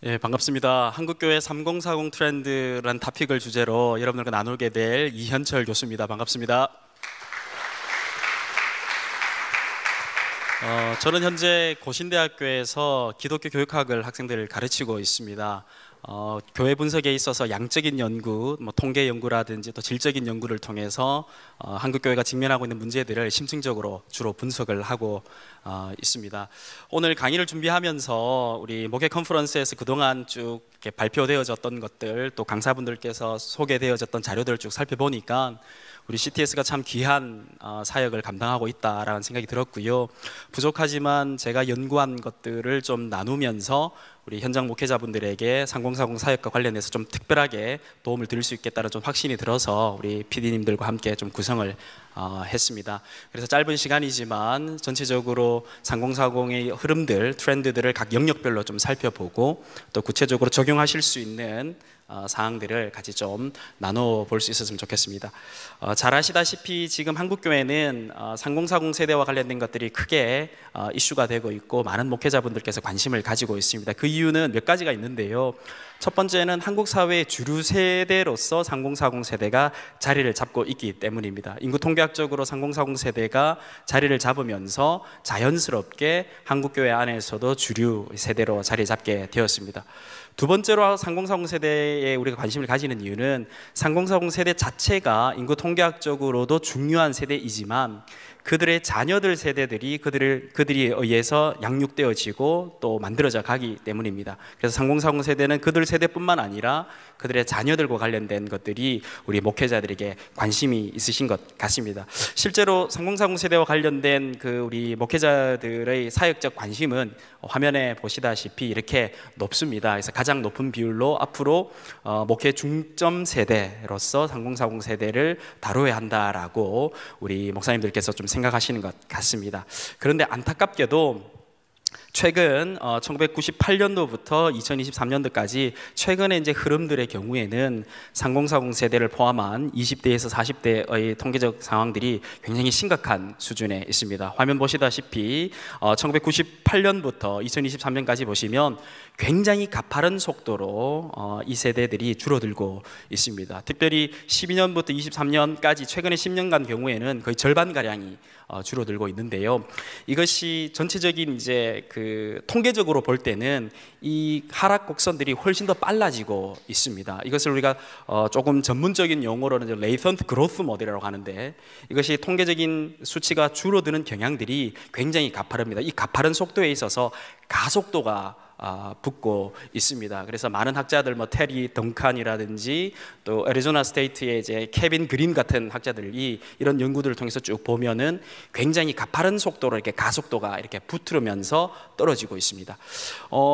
예, 반갑습니다. 한국교회 3040 트렌드라는 토픽을 주제로 여러분들과 나누게 될 이현철 교수입니다. 반갑습니다. 저는 현재 고신대학교에서 기독교 교육학을 학생들을 가르치고 있습니다. 교회 분석에 있어서 양적인 연구, 통계 연구라든지 또 질적인 연구를 통해서 한국 교회가 직면하고 있는 문제들을 심층적으로 주로 분석을 하고 있습니다. 오늘 강의를 준비하면서 우리 목회 컨퍼런스에서 그동안 쭉 이렇게 발표되어졌던 것들, 또 강사분들께서 소개되어졌던 자료들을 쭉 살펴보니까 우리 CTS가 참 귀한 사역을 감당하고 있다라는 생각이 들었고요. 부족하지만 제가 연구한 것들을 좀 나누면서 우리 현장 목회자분들에게 3040 사역과 관련해서 좀 특별하게 도움을 드릴 수 있겠다는 좀 확신이 들어서 우리 PD님들과 함께 좀 구성을 했습니다. 그래서 짧은 시간이지만 전체적으로 3040의 흐름들, 트렌드들을 각 영역별로 좀 살펴보고 또 구체적으로 적용하실 수 있는 사항들을 같이 좀 나눠볼 수 있었으면 좋겠습니다. 잘 아시다시피 지금 한국교회는 3040 세대와 관련된 것들이 크게 이슈가 되고 있고 많은 목회자분들께서 관심을 가지고 있습니다. 그 이유는 몇 가지가 있는데요. 첫 번째는 한국 사회의 주류 세대로서 3040 세대가 자리를 잡고 있기 때문입니다. 인구 통계학적으로 3040 세대가 자리를 잡으면서 자연스럽게 한국교회 안에서도 주류 세대로 자리 잡게 되었습니다. 두 번째로 3040 세대에 우리가 관심을 가지는 이유는 3040 세대 자체가 인구 통계학적으로도 중요한 세대이지만 그들의 자녀들 세대들이 그들이 의해서 양육되어지고 또 만들어져 가기 때문입니다. 그래서 3040 세대는 그들 세대뿐만 아니라 그들의 자녀들과 관련된 것들이 우리 목회자들에게 관심이 있으신 것 같습니다. 실제로 3040 세대와 관련된 그 우리 목회자들의 사역적 관심은 화면에 보시다시피 이렇게 높습니다. 그래서 가장 높은 비율로 앞으로 목회 중점 세대로서 3040 세대를 다뤄야 한다라고 우리 목사님들께서 좀 생각하시는 것 같습니다. 그런데 안타깝게도 최근 1998년도부터 2023년도까지 최근의 이제 흐름들의 경우에는 3040 세대를 포함한 20대에서 40대의 통계적 상황들이 굉장히 심각한 수준에 있습니다. 화면 보시다시피 1998년부터 2023년까지 보시면 굉장히 가파른 속도로 이 세대들이 줄어들고 있습니다. 특별히 12년부터 23년까지 최근의 10년간 경우에는 거의 절반가량이 줄어들고 있는데요. 이것이 전체적인 이제 그 통계적으로 볼 때는 이 하락 곡선들이 훨씬 더 빨라지고 있습니다. 이것을 우리가 조금 전문적인 용어로는 레이턴트 그로스 모델이라고 하는데 이것이 통계적인 수치가 줄어드는 경향들이 굉장히 가파릅니다. 이 가파른 속도에 있어서 가속도가 붙고 있습니다. 그래서 많은 학자들 테리 덩칸이라든지 또 애리조나 스테이트의 이제 케빈 그린 같은 학자들이 이런 연구들을 통해서 쭉 보면은 굉장히 가파른 속도로 이렇게 가속도가 이렇게 붙으면서 떨어지고 있습니다.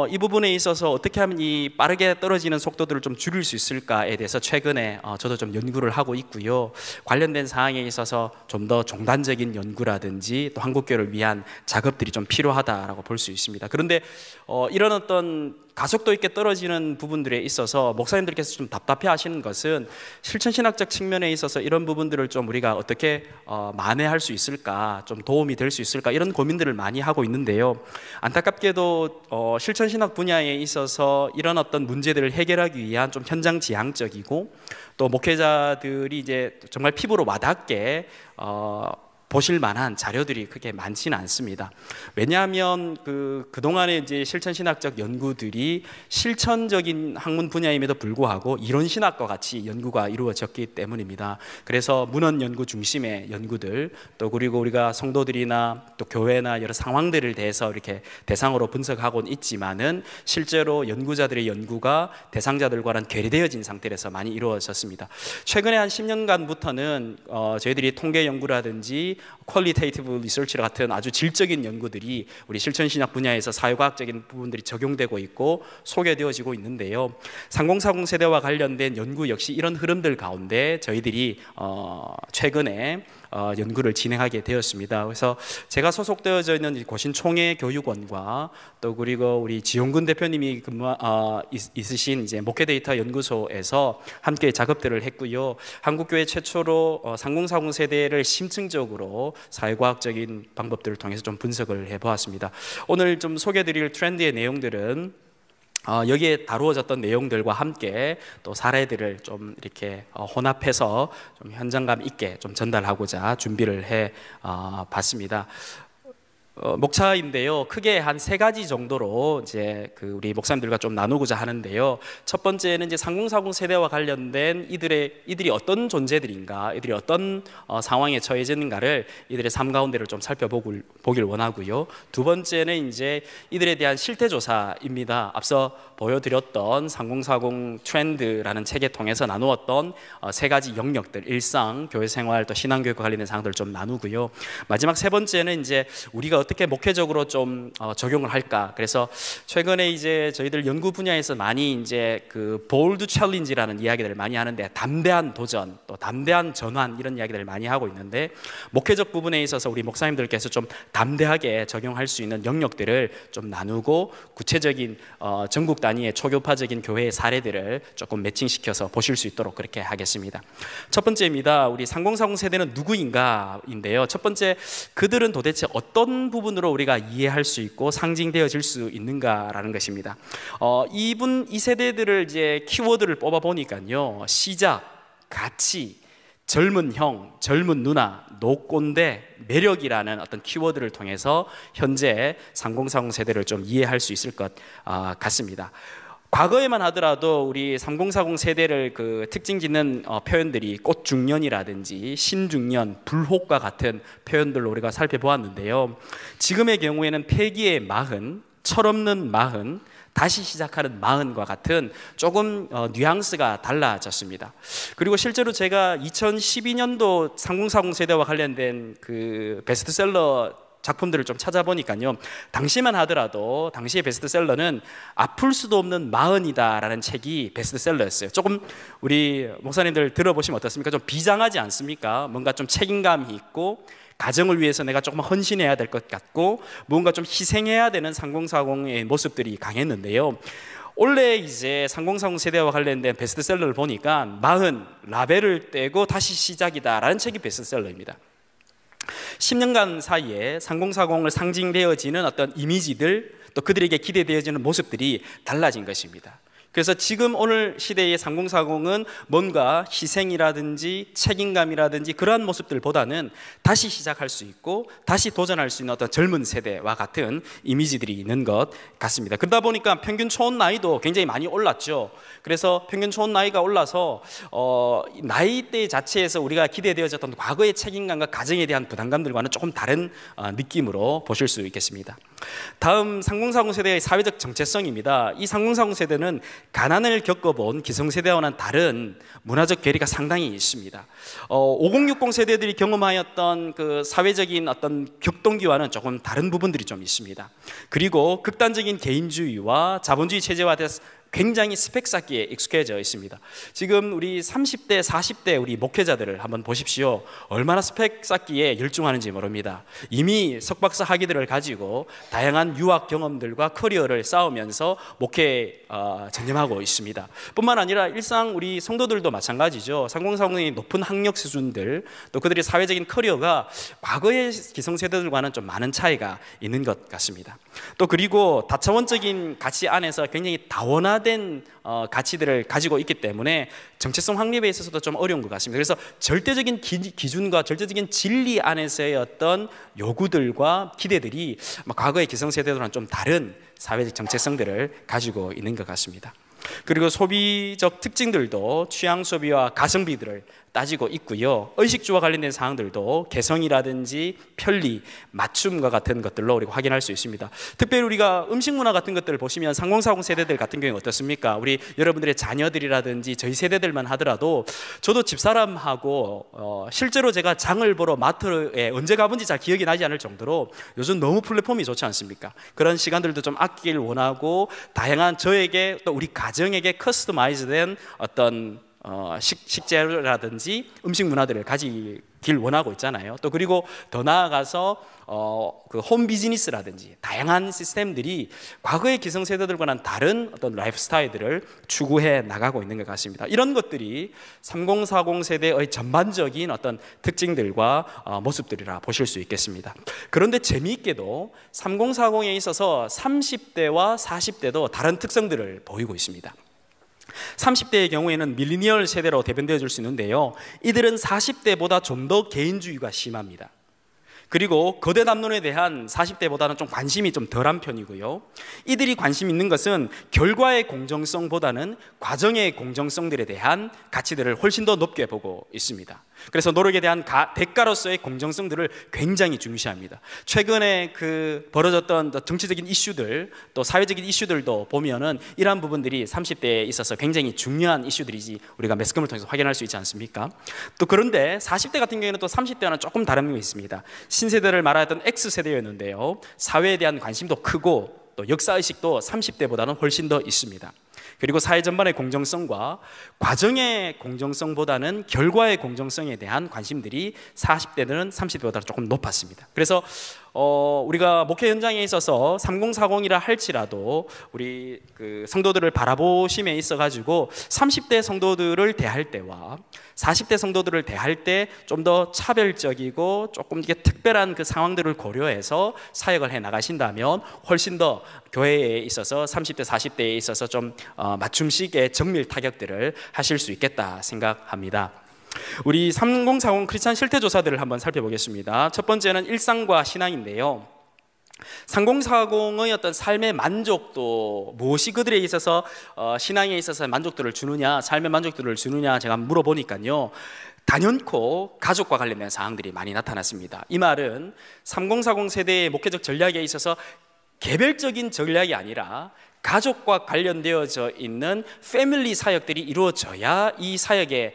이 부분에 있어서 어떻게 하면 이 빠르게 떨어지는 속도들을 좀 줄일 수 있을까에 대해서 최근에 저도 좀 연구를 하고 있고요. 관련된 사항에 있어서 좀 더 종단적인 연구라든지 또 한국교회를 위한 작업들이 좀 필요하다라고 볼 수 있습니다. 그런데 이런 어떤 가속도 있게 떨어지는 부분들에 있어서 목사님들께서 좀 답답해 하시는 것은 실천신학적 측면에 있어서 이런 부분들을 좀 우리가 어떻게 만회할 수 있을까, 좀 도움이 될 수 있을까, 이런 고민들을 많이 하고 있는데요. 안타깝게도 실천신학 분야에 있어서 이런 어떤 문제들을 해결하기 위한 좀 현장 지향적이고 또 목회자들이 이제 정말 피부로 와닿게 보실 만한 자료들이 그렇게 많지는 않습니다. 왜냐하면 그동안의 이제 실천신학적 연구들이 실천적인 학문 분야임에도 불구하고 이론신학과 같이 연구가 이루어졌기 때문입니다. 그래서 문헌 연구 중심의 연구들, 또 그리고 우리가 성도들이나 또 교회나 여러 상황들을 대해서 이렇게 대상으로 분석하고는 있지만은 실제로 연구자들의 연구가 대상자들과는 괴리되어진 상태에서 많이 이루어졌습니다. 최근에 한 10년간부터는 저희들이 통계 연구라든지 퀄리테이티브 리서치 같은 아주 질적인 연구들이 우리 실천신학 분야에서 사회과학적인 부분들이 적용되고 있고 소개되어지고 있는데요. 3040 세대와 관련된 연구 역시 이런 흐름들 가운데 저희들이 최근에 연구를 진행하게 되었습니다. 그래서 제가 소속되어져 있는 고신총회교육원과 또 그리고 우리 지용근 대표님이 있으신 이제 목회데이터 연구소에서 함께 작업들을 했고요. 한국교회 최초로 3040 세대를 심층적으로 사회과학적인 방법들을 통해서 좀 분석을 해보았습니다. 오늘 좀 소개드릴 트렌드의 내용들은 여기에 다루어졌던 내용들과 함께 또 사례들을 좀 이렇게 혼합해서 좀 현장감 있게 좀 전달하고자 준비를 해 봤습니다. 목차인데요. 크게 한 세 가지 정도로 이제 우리 목사님들과 좀 나누고자 하는데요. 첫 번째는 이제 3040 세대와 관련된 이들이 어떤 존재들인가, 이들이 어떤 상황에 처해졌는가를 이들의 삶 가운데를 좀 살펴보길 원하고요. 두 번째는 이제 이들에 대한 실태 조사입니다. 앞서 보여드렸던 3040 트렌드라는 책에 통해서 나누었던 세 가지 영역들, 일상, 교회 생활, 또 신앙교육과 관련된 사항들을 좀 나누고요. 마지막 세 번째는 이제 우리가 어떻게 목회적으로 좀 적용을 할까? 그래서 최근에 이제 저희들 연구 분야에서 많이 이제 보ल्드 챌린지라는 이야기들을 많이 하는데, 담대한 도전, 또 담대한 전환, 이런 이야기들을 많이 하고 있는데, 목회적 부분에 있어서 우리 목사님들께서 좀 담대하게 적용할 수 있는 영역들을 좀 나누고, 구체적인 전국 단위의 초교파적인 교회의 사례들을 조금 매칭시켜서 보실 수 있도록 그렇게 하겠습니다. 첫 번째입니다. 우리 3040 세대는 누구인가인데요. 첫 번째, 그들은 도대체 어떤 부분으로 우리가 이해할 수 있고 상징되어질 수 있는가라는 것입니다. 이 세대들을 이제 키워드를 뽑아 보니까요, 시작, 가치, 젊은 형, 젊은 누나, 노꼰대, 매력이라는 어떤 키워드를 통해서 현재 3040 세대를 좀 이해할 수 있을 것 같습니다. 과거에만 하더라도 우리 3040 세대를 특징 짓는 표현들이 꽃중년이라든지 신중년, 불혹과 같은 표현들로 우리가 살펴보았는데요. 지금의 경우에는 폐기의 마흔, 철없는 마흔, 다시 시작하는 마흔과 같은 조금 뉘앙스가 달라졌습니다. 그리고 실제로 제가 2012년도 3040 세대와 관련된 베스트셀러 작품들을 좀 찾아보니까요, 당시만 하더라도 당시의 베스트셀러는 아플 수도 없는 마흔이다라는 책이 베스트셀러였어요. 조금 우리 목사님들 들어보시면 어떻습니까? 좀 비장하지 않습니까? 뭔가 좀 책임감이 있고, 가정을 위해서 내가 조금 헌신해야 될 것 같고, 뭔가 좀 희생해야 되는 3040의 모습들이 강했는데요. 원래 이제 3040 세대와 관련된 베스트셀러를 보니까 마흔, 라벨을 떼고 다시 시작이다라는 책이 베스트셀러입니다. 10년간 사이에 3040을 상징되어지는 어떤 이미지들, 또 그들에게 기대되어지는 모습들이 달라진 것입니다. 그래서 지금 오늘 시대의 3040은 뭔가 희생이라든지 책임감이라든지 그러한 모습들보다는 다시 시작할 수 있고 다시 도전할 수 있는 어떤 젊은 세대와 같은 이미지들이 있는 것 같습니다. 그러다 보니까 평균 초혼 나이도 굉장히 많이 올랐죠. 그래서 평균 초혼 나이가 올라서 나이대 자체에서 우리가 기대되어졌던 과거의 책임감과 가정에 대한 부담감들과는 조금 다른 느낌으로 보실 수 있겠습니다. 다음 3040 세대의 사회적 정체성입니다. 이 3040 세대는 가난을 겪어본 기성세대와는 다른 문화적 괴리가 상당히 있습니다. 5060 세대들이 경험하였던 사회적인 어떤 격동기와는 조금 다른 부분들이 좀 있습니다. 그리고 극단적인 개인주의와 자본주의 체제와 대해서 굉장히 스펙 쌓기에 익숙해져 있습니다. 지금 우리 30대, 40대 우리 목회자들을 한번 보십시오. 얼마나 스펙 쌓기에 열중하는지 모릅니다. 이미 석박사 학위들을 가지고 다양한 유학 경험들과 커리어를 쌓으면서 목회에 전념하고 있습니다. 뿐만 아니라 일상 우리 성도들도 마찬가지죠. 3040의 높은 학력 수준들, 또 그들의 사회적인 커리어가 과거의 기성세대들과는 좀 많은 차이가 있는 것 같습니다. 또 그리고 다차원적인 가치 안에서 굉장히 다원화된 가치들을 가지고 있기 때문에 정체성 확립에 있어서도 좀 어려운 것 같습니다. 그래서 절대적인 기준과 절대적인 진리 안에서의 어떤 요구들과 기대들이 과거의 기성세대들과는 좀 다른 사회적 정체성들을 가지고 있는 것 같습니다. 그리고 소비적 특징들도 취향 소비와 가성비들을 따지고 있고요. 의식주와 관련된 사항들도 개성이라든지 편리, 맞춤과 같은 것들로 우리가 확인할 수 있습니다. 특별히 우리가 음식 문화 같은 것들을 보시면 3040 세대들 같은 경우에 어떻습니까? 우리 여러분들의 자녀들이라든지 저희 세대들만 하더라도 저도 집사람하고 실제로 제가 장을 보러 마트에 언제 가본지 잘 기억이 나지 않을 정도로 요즘 너무 플랫폼이 좋지 않습니까? 그런 시간들도 좀 아끼길 원하고 다양한 저에게 또 우리 가정에게 커스터마이즈된 어떤 식재료라든지 음식 문화들을 가지길 원하고 있잖아요. 또 그리고 더 나아가서 그 홈 비즈니스라든지 다양한 시스템들이 과거의 기성세대들과는 다른 어떤 라이프 스타일들을 추구해 나가고 있는 것 같습니다. 이런 것들이 3040 세대의 전반적인 어떤 특징들과 모습들이라 보실 수 있겠습니다. 그런데 재미있게도 3040에 있어서 30대와 40대도 다른 특성들을 보이고 있습니다. 30대의 경우에는 밀리니얼 세대로 대변되어 줄 수 있는데요, 이들은 40대보다 좀 더 개인주의가 심합니다. 그리고 거대 담론에 대한 40대보다는 좀 관심이 좀 덜한 편이고요, 이들이 관심 있는 것은 결과의 공정성보다는 과정의 공정성들에 대한 가치들을 훨씬 더 높게 보고 있습니다. 그래서 노력에 대한 대가로서의 공정성들을 굉장히 중시합니다. 최근에 그 벌어졌던 정치적인 이슈들, 또 사회적인 이슈들도 보면은 이러한 부분들이 30대에 있어서 굉장히 중요한 이슈들이지 우리가 매스컴을 통해서 확인할 수 있지 않습니까? 또 그런데 40대 같은 경우에는 또 30대와는 조금 다른 면이 있습니다. 신세대를 말하던 X세대였는데요, 사회에 대한 관심도 크고 또 역사의식도 30대보다는 훨씬 더 있습니다. 그리고 사회 전반의 공정성과 과정의 공정성보다는 결과의 공정성에 대한 관심들이 40대들은 30대보다 조금 높았습니다. 그래서 우리가 목회 현장에 있어서 3040이라 할지라도 우리 그 성도들을 바라보심에 있어 가지고 30대 성도들을 대할 때와 40대 성도들을 대할 때 좀 더 차별적이고 조금 이게 특별한 그 상황들을 고려해서 사역을 해 나가신다면 훨씬 더 교회에 있어서 30대 40대에 있어서 좀 맞춤식의 정밀 타격들을 하실 수 있겠다 생각합니다. 우리 3040 크리스찬 실태조사들을 한번 살펴보겠습니다. 첫 번째는 일상과 신앙인데요, 3040의 어떤 삶의 만족도, 무엇이 그들에게 있어서 신앙에 있어서 만족도를 주느냐, 삶의 만족도를 주느냐 제가 물어보니까요, 단연코 가족과 관련된 사항들이 많이 나타났습니다. 이 말은 3040 세대의 목회적 전략에 있어서 개별적인 전략이 아니라 가족과 관련되어져 있는 패밀리 사역들이 이루어져야 이 사역에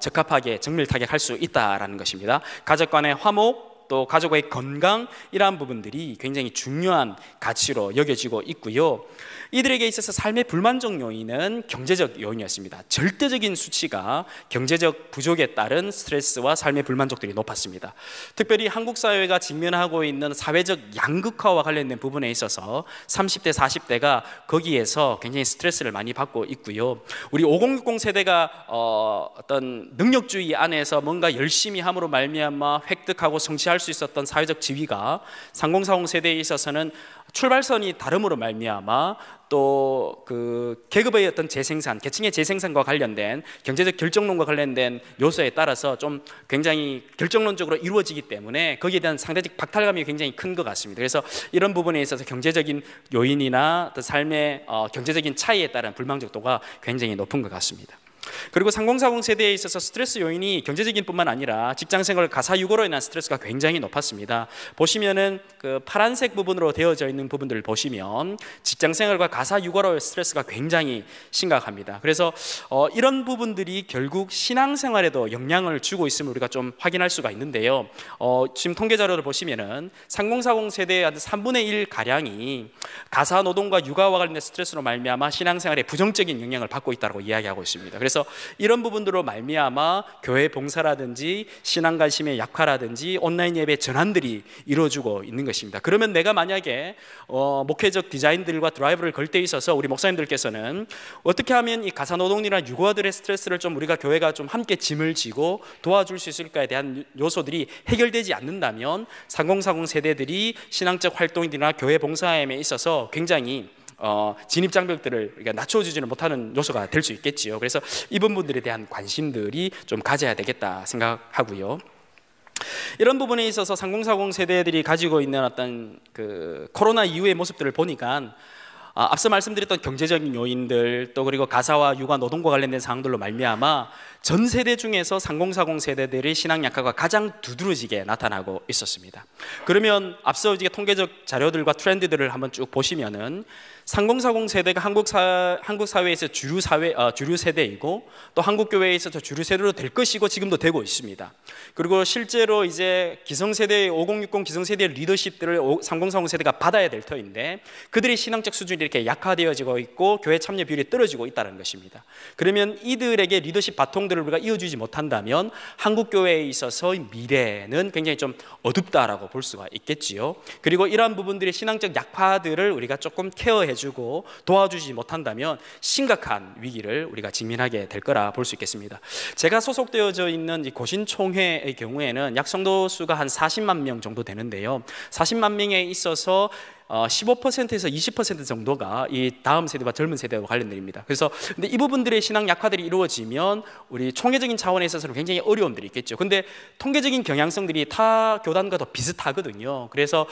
적합하게 정밀 타격할 수 있다라는 것입니다. 가족 간의 화목, 또 가족의 건강, 이러한 부분들이 굉장히 중요한 가치로 여겨지고 있고요, 이들에게 있어서 삶의 불만족 요인은 경제적 요인이었습니다. 절대적인 수치가 경제적 부족에 따른 스트레스와 삶의 불만족들이 높았습니다. 특별히 한국 사회가 직면하고 있는 사회적 양극화와 관련된 부분에 있어서 30대, 40대가 거기에서 굉장히 스트레스를 많이 받고 있고요, 우리 5060 세대가 어떤 능력주의 안에서 뭔가 열심히 함으로 말미암아 획득하고 성취할 수 있었던 사회적 지위가 3040 세대에 있어서는 출발선이 다름으로 말미암아 또 그 계급의 어떤 재생산, 계층의 재생산과 관련된 경제적 결정론과 관련된 요소에 따라서 좀 굉장히 결정론적으로 이루어지기 때문에 거기에 대한 상대적 박탈감이 굉장히 큰 것 같습니다. 그래서 이런 부분에 있어서 경제적인 요인이나 또 삶의 경제적인 차이에 따른 불만족도가 굉장히 높은 것 같습니다. 그리고 3040 세대에 있어서 스트레스 요인이 경제적인 뿐만 아니라 직장생활 가사유고로 인한 스트레스가 굉장히 높았습니다. 보시면은 그 파란색 부분으로 되어져 있는 부분들을 보시면 직장생활과 가사유고로의 스트레스가 굉장히 심각합니다. 그래서 이런 부분들이 결국 신앙생활에도 영향을 주고 있음을 우리가 좀 확인할 수가 있는데요, 지금 통계 자료를 보시면은 3040 세대의 한 3분의 1 가량이 가사노동과 육아와 관련된 스트레스로 말미암아 신앙생활에 부정적인 영향을 받고 있다고 이야기하고 있습니다. 그래서 이런 부분들로 말미암아 교회 봉사라든지 신앙관심의 약화라든지 온라인 예배 전환들이 이루어지고 있는 것입니다. 그러면 내가 만약에 목회적 디자인들과 드라이브를 걸 때 있어서 우리 목사님들께서는 어떻게 하면 이 가사노동이나 육아들의 스트레스를 좀 우리가 교회가 좀 함께 짐을 지고 도와줄 수 있을까에 대한 요소들이 해결되지 않는다면 3040 세대들이 신앙적 활동이나 교회 봉사에 있어서 굉장히 진입장벽들을 우리가 낮춰주지는 못하는 요소가 될 수 있겠지요. 그래서 이 부분들에 대한 관심들이 좀 가져야 되겠다 생각하고요. 이런 부분에 있어서 3040 세대들이 가지고 있는 어떤 그 코로나 이후의 모습들을 보니까 앞서 말씀드렸던 경제적인 요인들, 또 그리고 가사와 육아 노동과 관련된 사항들로 말미암아 전 세대 중에서 3040 세대들의 신앙 약화가 가장 두드러지게 나타나고 있었습니다. 그러면 앞서 이제 통계적 자료들과 트렌드들을 한번 쭉 보시면은 3040 세대가 한국 사회에서 주류 세대이고 또 한국 교회에 있어서 주류 세대로 될 것이고 지금도 되고 있습니다. 그리고 실제로 이제 기성세대 5060 기성세대의 리더십들을 3040 세대가 받아야 될 터인데 그들의 신앙적 수준이 이렇게 약화되어지고 있고 교회 참여 비율이 떨어지고 있다는 것입니다. 그러면 이들에게 리더십 바통들을 우리가 이어주지 못한다면 한국 교회에 있어서 미래는 굉장히 좀 어둡다라고 볼 수가 있겠지요. 그리고 이러한 부분들의 신앙적 약화들을 우리가 조금 케어해주고 도와주지 못한다면 심각한 위기를 우리가 직면하게 될 거라 볼 수 있겠습니다. 제가 소속되어져 있는 이 고신총회의 경우에는 약 성도 수가 한 40만 명 정도 되는데요. 40만 명에 있어서 15%에서 20% 정도가 이 다음 세대와 젊은 세대와 관련된 일입니다. 그래서 근데 이 부분들의 신앙 약화들이 이루어지면 우리 총회적인 차원에 있어서는 굉장히 어려움들이 있겠죠. 근데 통계적인 경향성들이 타 교단과 더 비슷하거든요. 그래서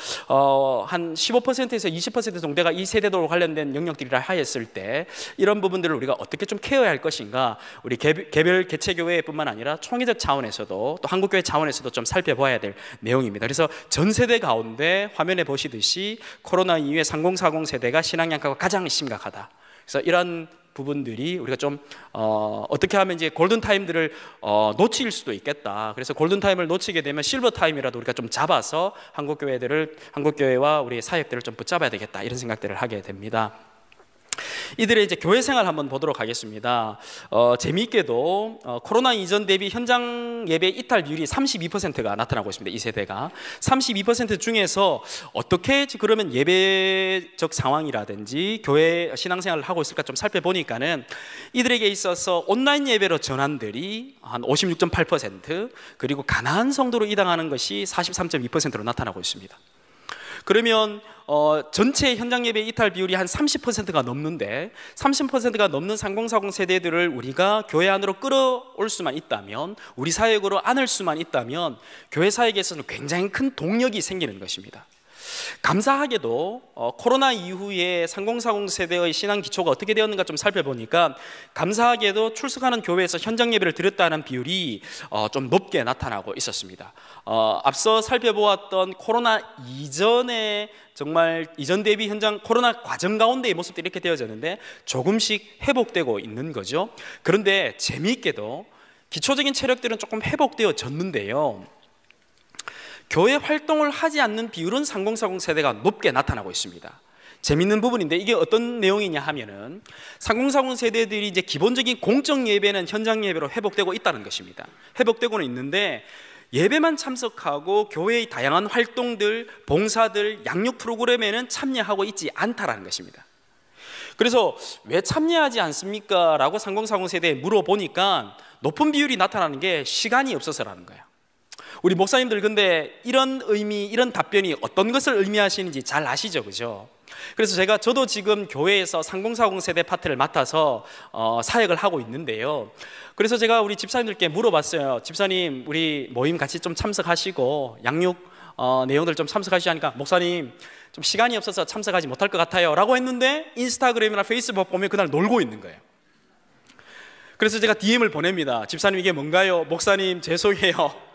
한 15%에서 20% 정도가 이 세대도로 관련된 영역들이라 하였을 때 이런 부분들을 우리가 어떻게 좀 케어해야 할 것인가, 우리 개별 개체 교회뿐만 아니라 총회적 차원에서도 또 한국교회 차원에서도 좀 살펴봐야 될 내용입니다. 그래서 전 세대 가운데 화면에 보시듯이 코로나 이후에 3040 세대가 신앙 약화가 가장 심각하다. 그래서 이런 부분들이 우리가 좀 어떻게 하면 이제 골든 타임들을 놓칠 수도 있겠다. 그래서 골든 타임을 놓치게 되면 실버 타임이라도 우리가 좀 잡아서 한국 교회와 우리 사역들을 좀 붙잡아야 되겠다. 이런 생각들을 하게 됩니다. 이들의 이제 교회 생활 한번 보도록 하겠습니다. 재미있게도 코로나 이전 대비 현장 예배 이탈 비율이 32%가 나타나고 있습니다. 이 세대가 32% 중에서 어떻게 그러면 예배적 상황이라든지 교회 신앙생활을 하고 있을까 좀 살펴보니까는 이들에게 있어서 온라인 예배로 전환들이 한 56.8%, 그리고 가난한 성도로 이당하는 것이 43.2%로 나타나고 있습니다. 그러면 전체 현장 예배 이탈 비율이 한 30%가 넘는데 30%가 넘는 3040 세대들을 우리가 교회 안으로 끌어올 수만 있다면, 우리 사역으로 안을 수만 있다면 교회 사역에서는 굉장히 큰 동력이 생기는 것입니다. 감사하게도 코로나 이후에 3040 세대의 신앙 기초가 어떻게 되었는가 좀 살펴보니까 감사하게도 출석하는 교회에서 현장 예배를 드렸다는 비율이 좀 높게 나타나고 있었습니다. 앞서 살펴보았던 코로나 이전에 정말 이전 대비 현장 코로나 과정 가운데의 모습들이 이렇게 되어졌는데 조금씩 회복되고 있는 거죠. 그런데 재미있게도 기초적인 체력들은 조금 회복되어졌는데요, 교회 활동을 하지 않는 비율은 3040 세대가 높게 나타나고 있습니다. 재밌는 부분인데 이게 어떤 내용이냐 하면은 3040 세대들이 이제 기본적인 공적 예배는 현장 예배로 회복되고 있다는 것입니다. 회복되고는 있는데 예배만 참석하고 교회의 다양한 활동들, 봉사들, 양육 프로그램에는 참여하고 있지 않다라는 것입니다. 그래서 왜 참여하지 않습니까? 라고 3040 세대에 물어보니까 높은 비율이 나타나는 게 시간이 없어서라는 거예요. 우리 목사님들 근데 이런 의미, 이런 답변이 어떤 것을 의미하시는지 잘 아시죠? 그죠? 그래서 저도 지금 교회에서 3040 세대 파트를 맡아서 사역을 하고 있는데요. 그래서 제가 우리 집사님들께 물어봤어요. 집사님, 우리 모임 같이 좀 참석하시고 양육 내용들 좀 참석하시지 하니까 목사님 좀 시간이 없어서 참석하지 못할 것 같아요 라고 했는데 인스타그램이나 페이스북 보면 그날 놀고 있는 거예요. 그래서 제가 DM을 보냅니다. 집사님 이게 뭔가요? 목사님 죄송해요.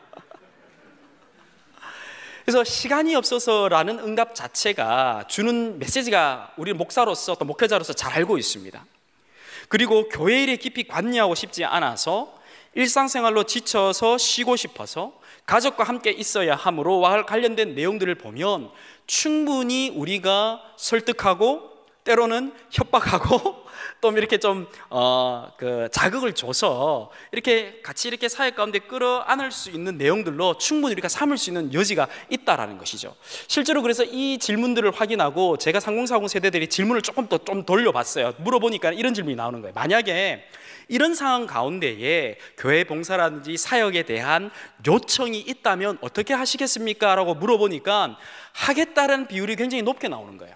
그래서 시간이 없어서라는 응답 자체가 주는 메시지가 우리 목사로서 또 목회자로서 잘 알고 있습니다. 그리고 교회 일에 깊이 관여하고 싶지 않아서 일상생활로 지쳐서 쉬고 싶어서 가족과 함께 있어야 하므로와 관련된 내용들을 보면 충분히 우리가 설득하고 때로는 협박하고 또 이렇게 좀 자극을 줘서 이렇게 같이 이렇게 사회 가운데 끌어안을 수 있는 내용들로 충분히 우리가 삼을 수 있는 여지가 있다라는 것이죠. 실제로 그래서 이 질문들을 확인하고 제가 3040 세대들이 질문을 조금 더 좀 돌려봤어요. 물어보니까 이런 질문이 나오는 거예요. 만약에 이런 상황 가운데에 교회 봉사라든지 사역에 대한 요청이 있다면 어떻게 하시겠습니까? 라고 물어보니까 하겠다는 비율이 굉장히 높게 나오는 거예요.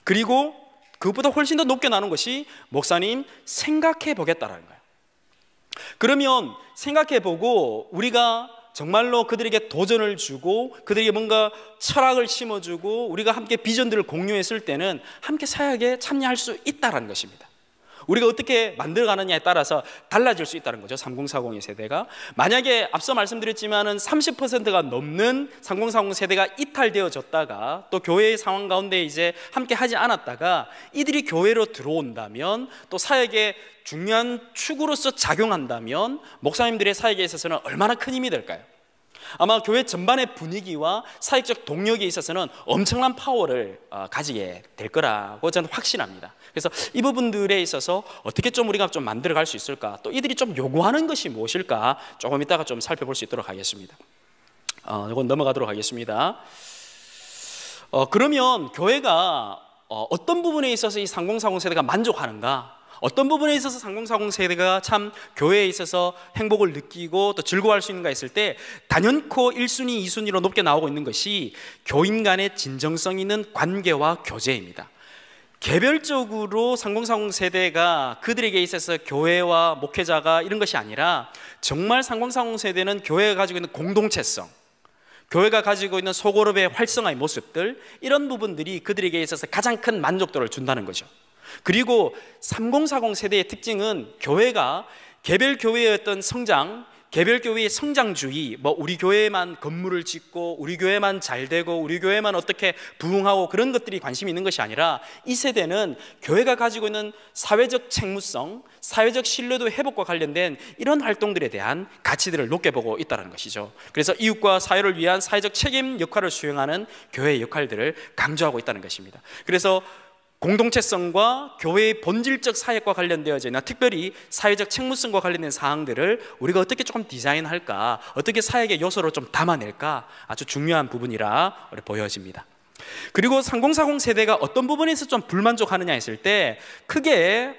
그리고 그것보다 훨씬 더 높게 나오는 것이 목사님 생각해 보겠다라는 거예요. 그러면 생각해 보고 우리가 정말로 그들에게 도전을 주고 그들에게 뭔가 철학을 심어주고 우리가 함께 비전들을 공유했을 때는 함께 사역에 참여할 수 있다는 것입니다. 우리가 어떻게 만들어가느냐에 따라서 달라질 수 있다는 거죠. 3040의 세대가. 만약에 앞서 말씀드렸지만은 30%가 넘는 3040 세대가 이탈되어졌다가 또 교회의 상황 가운데 이제 함께 하지 않았다가 이들이 교회로 들어온다면 또 사역의 중요한 축으로서 작용한다면 목사님들의 사역에 있어서는 얼마나 큰 힘이 될까요? 아마 교회 전반의 분위기와 사역적 동력에 있어서는 엄청난 파워를 가지게 될 거라고 저는 확신합니다. 그래서 이 부분들에 있어서 어떻게 좀 우리가 좀 만들어 갈 수 있을까, 또 이들이 좀 요구하는 것이 무엇일까 조금 이따가 좀 살펴볼 수 있도록 하겠습니다. 이건 넘어가도록 하겠습니다. 그러면 교회가 어떤 부분에 있어서 이 3040 세대가 만족하는가, 어떤 부분에 있어서 3040 세대가 참 교회에 있어서 행복을 느끼고 또 즐거워할 수 있는가 했을 때 단연코 1순위, 2순위로 높게 나오고 있는 것이 교인 간의 진정성 있는 관계와 교제입니다. 개별적으로 3040 세대가 그들에게 있어서 교회와 목회자가 이런 것이 아니라 정말 3040 세대는 교회가 가지고 있는 공동체성, 교회가 가지고 있는 소그룹의 활성화의 모습들, 이런 부분들이 그들에게 있어서 가장 큰 만족도를 준다는 거죠. 그리고 3040 세대의 특징은 교회가 개별 교회의 어떤 성장, 개별 교회의 성장주의, 우리 교회만 건물을 짓고 우리 교회만 잘 되고 우리 교회만 어떻게 부흥하고 그런 것들이 관심이 있는 것이 아니라 이 세대는 교회가 가지고 있는 사회적 책무성, 사회적 신뢰도 회복과 관련된 이런 활동들에 대한 가치들을 높게 보고 있다는 것이죠. 그래서 이웃과 사회를 위한 사회적 책임 역할을 수행하는 교회의 역할들을 강조하고 있다는 것입니다. 그래서 공동체성과 교회의 본질적 사역과 관련되어져 있는, 특별히 사회적 책무성과 관련된 사항들을 우리가 어떻게 조금 디자인할까, 어떻게 사역의 요소로 좀 담아낼까, 아주 중요한 부분이라 보여집니다. 그리고 3040 세대가 어떤 부분에서 좀 불만족하느냐 했을 때 크게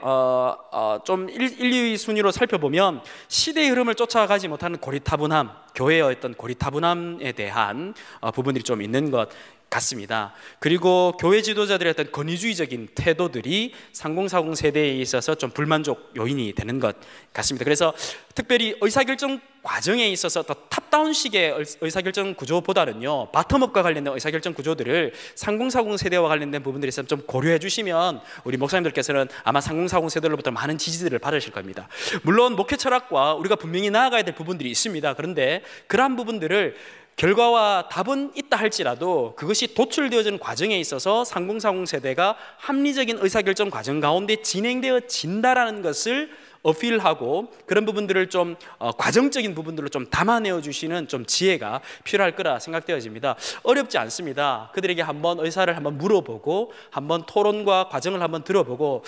좀 1, 2위 순위로 살펴보면 시대의 흐름을 쫓아가지 못하는 고리타분함, 교회의 어떤 고리타분함에 대한 부분들이 좀 있는 것 같습니다. 그리고 교회 지도자들의 어떤 권위주의적인 태도들이 3040 세대에 있어서 좀 불만족 요인이 되는 것 같습니다. 그래서 특별히 의사결정 과정에 있어서 더 탑다운식의 의사결정 구조보다는요, 바텀업과 관련된 의사결정 구조들을 3040 세대와 관련된 부분들에 있어서 좀 고려해 주시면 우리 목사님들께서는 아마 3040 세대로부터 많은 지지들을 받으실 겁니다. 물론 목회 철학과 우리가 분명히 나아가야 될 부분들이 있습니다. 그런데 그러한 부분들을 결과와 답은 있다 할지라도 그것이 도출되어지는 과정에 있어서 3040 세대가 합리적인 의사결정 과정 가운데 진행되어진다라는 것을 어필하고 그런 부분들을 좀 과정적인 부분들로 좀 담아내어 주시는 좀 지혜가 필요할 거라 생각되어집니다. 어렵지 않습니다. 그들에게 한번 의사를 한번 물어보고 한번 토론과 과정을 한번 들어보고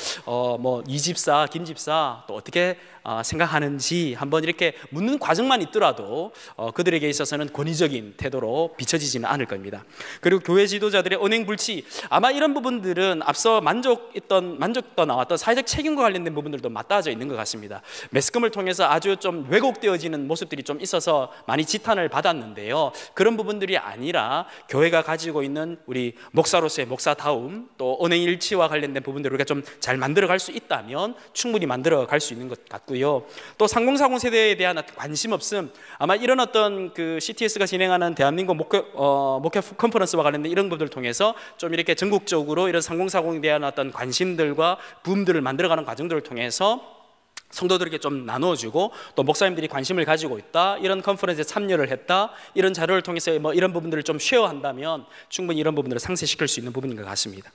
이 집사, 김 집사 또 어떻게 생각하는지 한번 이렇게 묻는 과정만 있더라도 그들에게 있어서는 권위적인 태도로 비춰지지는 않을 겁니다. 그리고 교회 지도자들의 언행불치, 아마 이런 부분들은 앞서 만족도 나왔던 사회적 책임과 관련된 부분들도 맞닿아져 있는 것 같습니다. 매스컴을 통해서 아주 좀 왜곡되어지는 모습들이 좀 있어서 많이 지탄을 받았는데요, 그런 부분들이 아니라 교회가 가지고 있는 우리 목사로서의 목사다움, 또 언행일치와 관련된 부분들을 우리가 좀 잘 만들어 갈 수 있다면 충분히 만들어 갈 수 있는 것 같고요. 또 3040 세대에 대한 관심 없음, 아마 이런 어떤 그 CTS가 진행하는 대한민국 목회 컨퍼런스와 관련된 이런 것들을 통해서 좀 이렇게 전국적으로 이런 3040에 대한 어떤 관심들과 붐들을 만들어가는 과정들을 통해서 성도들에게 좀 나누어주고 또 목사님들이 관심을 가지고 있다, 이런 컨퍼런스에 참여를 했다, 이런 자료를 통해서 이런 부분들을 좀 쉐어한다면 충분히 이런 부분들을 상쇄시킬 수 있는 부분인 것 같습니다.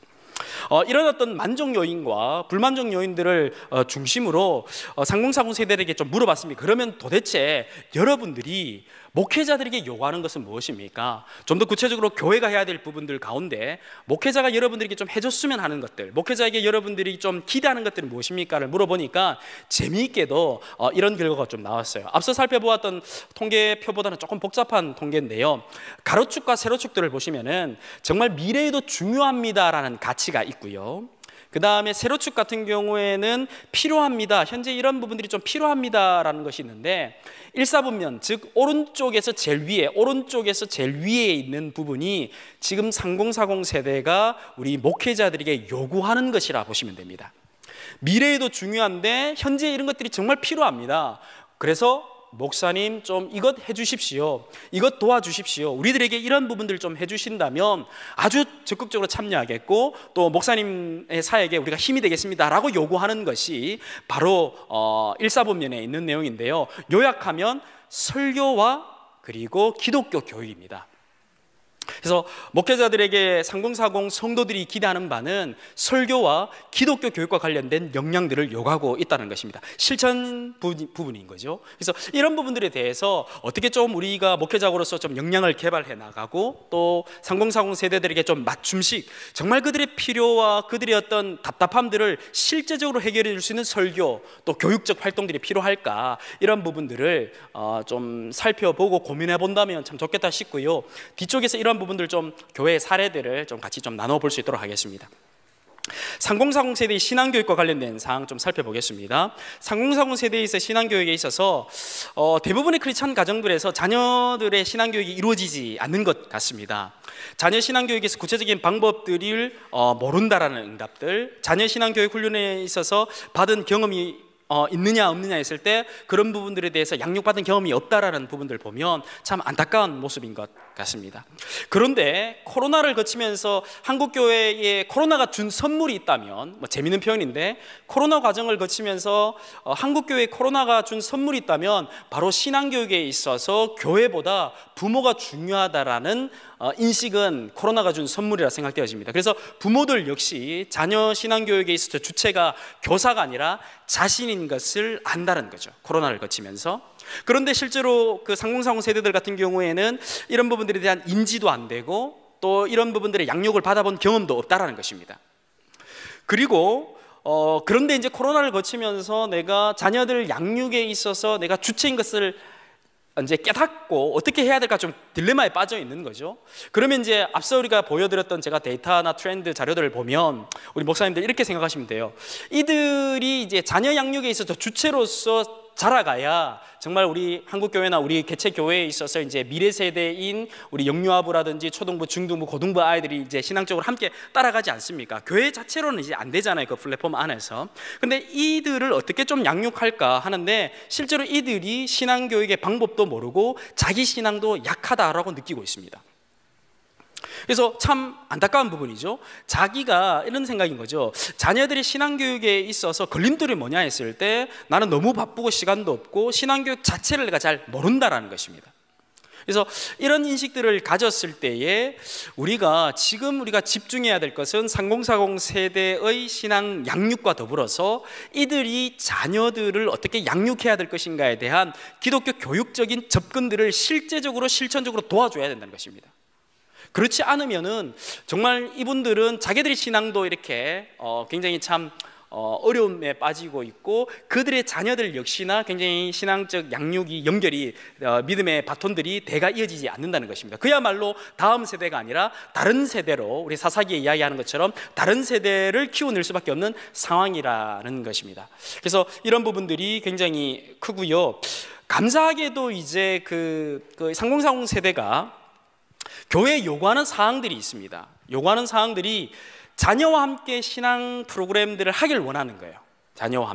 이런 어떤 만족 요인과 불만족 요인들을 중심으로 3040 세대에게 좀 물어봤습니다. 그러면 도대체 여러분들이 목회자들에게 요구하는 것은 무엇입니까? 좀 더 구체적으로 교회가 해야 될 부분들 가운데 목회자가 여러분들에게 좀 해줬으면 하는 것들, 목회자에게 여러분들이 좀 기대하는 것들은 무엇입니까를 물어보니까 재미있게도 이런 결과가 좀 나왔어요. 앞서 살펴보았던 통계표보다는 조금 복잡한 통계인데요, 가로축과 세로축들을 보시면은 정말 미래에도 중요합니다라는 가치가 있고요, 그 다음에 세로축 같은 경우에는 필요합니다, 현재 이런 부분들이 좀 필요합니다라는 것이 있는데, 일사분면, 즉 오른쪽에서 제일 위에 있는 부분이 지금 3040 세대가 우리 목회자들에게 요구하는 것이라 보시면 됩니다. 미래에도 중요한데 현재 이런 것들이 정말 필요합니다. 그래서 목사님 좀 이것 해주십시오, 이것 도와주십시오, 우리들에게 이런 부분들 좀 해주신다면 아주 적극적으로 참여하겠고 또 목사님의 사역에 우리가 힘이 되겠습니다 라고 요구하는 것이 바로 일사본면에 있는 내용인데요. 요약하면 설교와 그리고 기독교 교육입니다. 그래서 목회자들에게 상공사공 성도들이 기대하는 바는 설교와 기독교 교육과 관련된 역량들을 요구하고 있다는 것입니다. 실천 부분인 거죠. 그래서 이런 부분들에 대해서 어떻게 좀 우리가 목회자로서 좀 역량을 개발해 나가고 또 상공사공 세대들에게 좀 맞춤식, 정말 그들의 필요와 그들의 어떤 답답함들을 실제적으로 해결해 줄 수 있는 설교 또 교육적 활동들이 필요할까, 이런 부분들을 좀 살펴보고 고민해 본다면 참 좋겠다 싶고요. 뒤쪽에서 이런 부분들 좀 교회의 사례들을 좀 같이 좀 나눠볼 수 있도록 하겠습니다. 상공사공 세대의 신앙교육과 관련된 사항 좀 살펴보겠습니다. 상공사공 세대에서 신앙교육에 있어서 대부분의 크리스찬 가정들에서 자녀들의 신앙교육이 이루어지지 않는 것 같습니다. 자녀 신앙교육에서 구체적인 방법들을 모른다라는 응답들, 자녀 신앙교육 훈련에 있어서 받은 경험이 있느냐 없느냐 했을 때 그런 부분들에 대해서 양육받은 경험이 없다라는 부분들 보면 참 안타까운 모습인 것 같습니다. 그런데 코로나를 거치면서 한국교회에 코로나가 준 선물이 있다면, 재미있는 표현인데, 코로나 과정을 거치면서 한국교회에 코로나가 준 선물이 있다면 바로 신앙교육에 있어서 교회보다 부모가 중요하다라는 인식은 코로나가 준 선물이라 생각되어집니다. 그래서 부모들 역시 자녀 신앙교육에 있어서 주체가 교사가 아니라 자신인 것을 안다는 거죠, 코로나를 거치면서. 그런데 실제로 그 상공사공 세대들 같은 경우에는 이런 부분들에 대한 인지도 안 되고 또 이런 부분들의 양육을 받아본 경험도 없다라는 것입니다. 그리고 그런데 이제 코로나를 거치면서 내가 자녀들 양육에 있어서 내가 주체인 것을 이제 깨닫고 어떻게 해야 될까 좀 딜레마에 빠져 있는 거죠. 그러면 이제 앞서 우리가 보여드렸던 제가 데이터나 트렌드 자료들을 보면 우리 목사님들 이렇게 생각하시면 돼요. 이들이 이제 자녀 양육에 있어서 주체로서 자라가야 정말 우리 한국교회나 우리 개체교회에 있어서 이제 미래 세대인 우리 영유아부라든지 초등부, 중등부, 고등부 아이들이 이제 신앙적으로 함께 따라가지 않습니까? 교회 자체로는 이제 안 되잖아요, 그 플랫폼 안에서. 근데 이들을 어떻게 좀 양육할까 하는데 실제로 이들이 신앙교육의 방법도 모르고 자기 신앙도 약하다라고 느끼고 있습니다. 그래서 참 안타까운 부분이죠. 자기가 이런 생각인 거죠. 자녀들이 신앙교육에 있어서 걸림돌이 뭐냐 했을 때 나는 너무 바쁘고 시간도 없고 신앙교육 자체를 내가 잘 모른다라는 것입니다. 그래서 이런 인식들을 가졌을 때에 우리가 집중해야 될 것은 3040 세대의 신앙 양육과 더불어서 이들이 자녀들을 어떻게 양육해야 될 것인가에 대한 기독교 교육적인 접근들을 실제적으로 실천적으로 도와줘야 된다는 것입니다. 그렇지 않으면은 정말 이분들은 자기들의 신앙도 이렇게 굉장히 참 어려움에 빠지고 있고 그들의 자녀들 역시나 굉장히 신앙적 양육이 연결이 믿음의 바톤들이 대가 이어지지 않는다는 것입니다. 그야말로 다음 세대가 아니라 다른 세대로 우리 사사기에 이야기하는 것처럼 다른 세대를 키워낼 수밖에 없는 상황이라는 것입니다. 그래서 이런 부분들이 굉장히 크고요. 감사하게도 이제 그 3040 세대가 교회에 요구하는 사항들이 있습니다. 요구하는 사항들이 자녀와 함께 신앙 프로그램들을 하길 원하는 거예요. 자녀와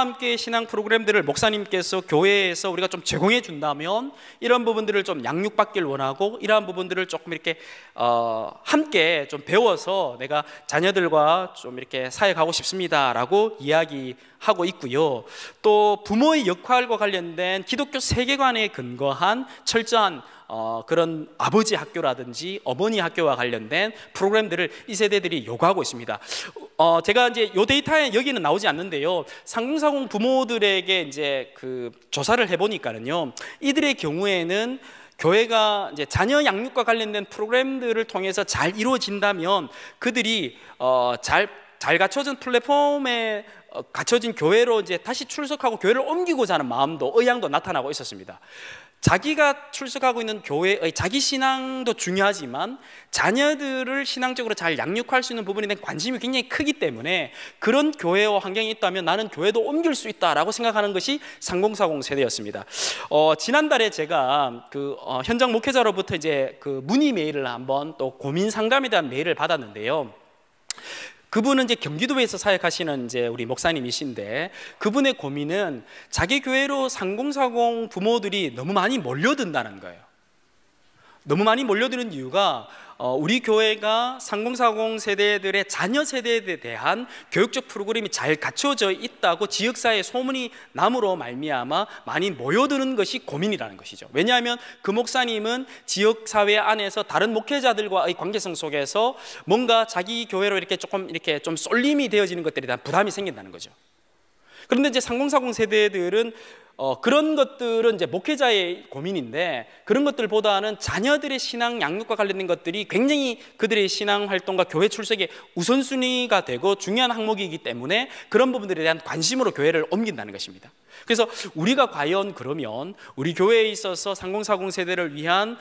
함께 신앙 프로그램들을 목사님께서 교회에서 우리가 좀 제공해 준다면 이런 부분들을 좀 양육받길 원하고 이러한 부분들을 조금 이렇게 함께 좀 배워서 내가 자녀들과 좀 이렇게 사역하고 싶습니다라고 이야기하고 있고요. 또 부모의 역할과 관련된 기독교 세계관에 근거한 철저한 그런 아버지 학교라든지 어머니 학교와 관련된 프로그램들을 이 세대들이 요구하고 있습니다. 제가 이제 요 데이터에 여기는 나오지 않는데요. 3040 부모들에게 이제 그 조사를 해보니까는요, 이들의 경우에는 교회가 이제 자녀 양육과 관련된 프로그램들을 통해서 잘 이루어진다면 그들이 잘 갖춰진 플랫폼에 갖춰진 교회로 이제 다시 출석하고 교회를 옮기고자 하는 마음도 의향도 나타나고 있었습니다. 자기가 출석하고 있는 교회의 자기 신앙도 중요하지만 자녀들을 신앙적으로 잘 양육할 수 있는 부분에 대한 관심이 굉장히 크기 때문에 그런 교회와 환경이 있다면 나는 교회도 옮길 수 있다라고 생각하는 것이 3040 세대였습니다. 지난달에 제가 현장 목회자로부터 이제 그 문의 메일을 한번 또 고민 상담에 대한 메일을 받았는데요. 그분은 이제 경기도에서 사역하시는 이제 우리 목사님이신데, 그분의 고민은 자기 교회로 3040 부모들이 너무 많이 몰려든다는 거예요. 너무 많이 몰려드는 이유가 우리 교회가 3040 세대들의 자녀 세대에 대한 교육적 프로그램이 잘 갖춰져 있다고 지역사회에 소문이 남으로 말미암아 많이 모여드는 것이 고민이라는 것이죠. 왜냐하면 그 목사님은 지역사회 안에서 다른 목회자들과의 관계성 속에서 뭔가 자기 교회로 이렇게 조금 이렇게 좀 쏠림이 되어지는 것들에 대한 부담이 생긴다는 거죠. 그런데 이제 3040 세대들은 그런 것들은 이제 목회자의 고민인데, 그런 것들보다는 자녀들의 신앙 양육과 관련된 것들이 굉장히 그들의 신앙 활동과 교회 출석의 우선순위가 되고 중요한 항목이기 때문에 그런 부분들에 대한 관심으로 교회를 옮긴다는 것입니다. 그래서 우리가 과연 그러면 우리 교회에 있어서 3040 세대를 위한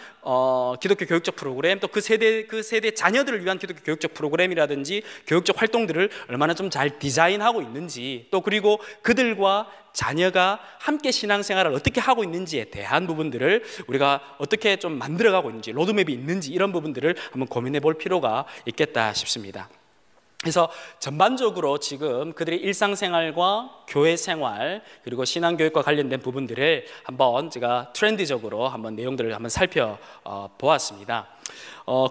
기독교 교육적 프로그램, 또 그 세대 자녀들을 위한 기독교 교육적 프로그램이라든지 교육적 활동들을 얼마나 좀 잘 디자인하고 있는지, 또 그리고 그들과 자녀가 함께 신앙생활을 어떻게 하고 있는지에 대한 부분들을 우리가 어떻게 좀 만들어가고 있는지, 로드맵이 있는지, 이런 부분들을 한번 고민해 볼 필요가 있겠다 싶습니다. 그래서 전반적으로 지금 그들의 일상생활과 교회생활 그리고 신앙교육과 관련된 부분들을 한번 제가 트렌드적으로 한번 내용들을 한번 살펴보았습니다.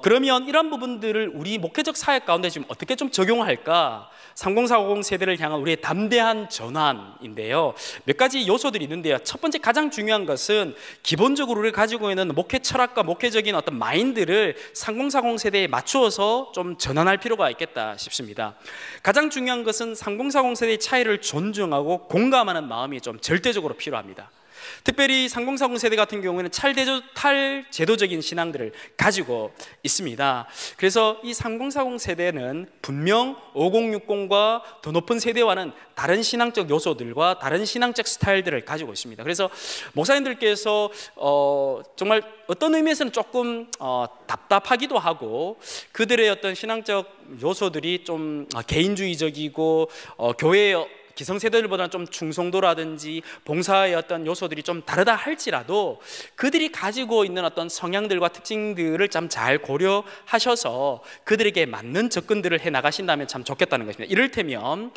그러면 이런 부분들을 우리 목회적 사역 가운데 지금 어떻게 좀 적용할까? 3040 세대를 향한 우리의 담대한 전환인데요. 몇 가지 요소들이 있는데요. 첫 번째 가장 중요한 것은 기본적으로 우리가 가지고 있는 목회 철학과 목회적인 어떤 마인드를 3040 세대에 맞추어서 좀 전환할 필요가 있겠다 싶습니다. 가장 중요한 것은 3040 세대의 차이를 존중하고 공감하는 마음이 좀 절대적으로 필요합니다. 특별히 3040 세대 같은 경우에는 탈제도적인 신앙들을 가지고 있습니다. 그래서 이 3040 세대는 분명 5060과 더 높은 세대와는 다른 신앙적 요소들과 다른 신앙적 스타일들을 가지고 있습니다. 그래서 목사님들께서 정말 어떤 의미에서는 조금 답답하기도 하고, 그들의 어떤 신앙적 요소들이 좀 개인주의적이고 교회의 기성세대들보다는 좀 충성도라든지 봉사의 어떤 요소들이 좀 다르다 할지라도 그들이 가지고 있는 어떤 성향들과 특징들을 참 잘 고려하셔서 그들에게 맞는 접근들을 해 나가신다면 참 좋겠다는 것입니다. 이를테면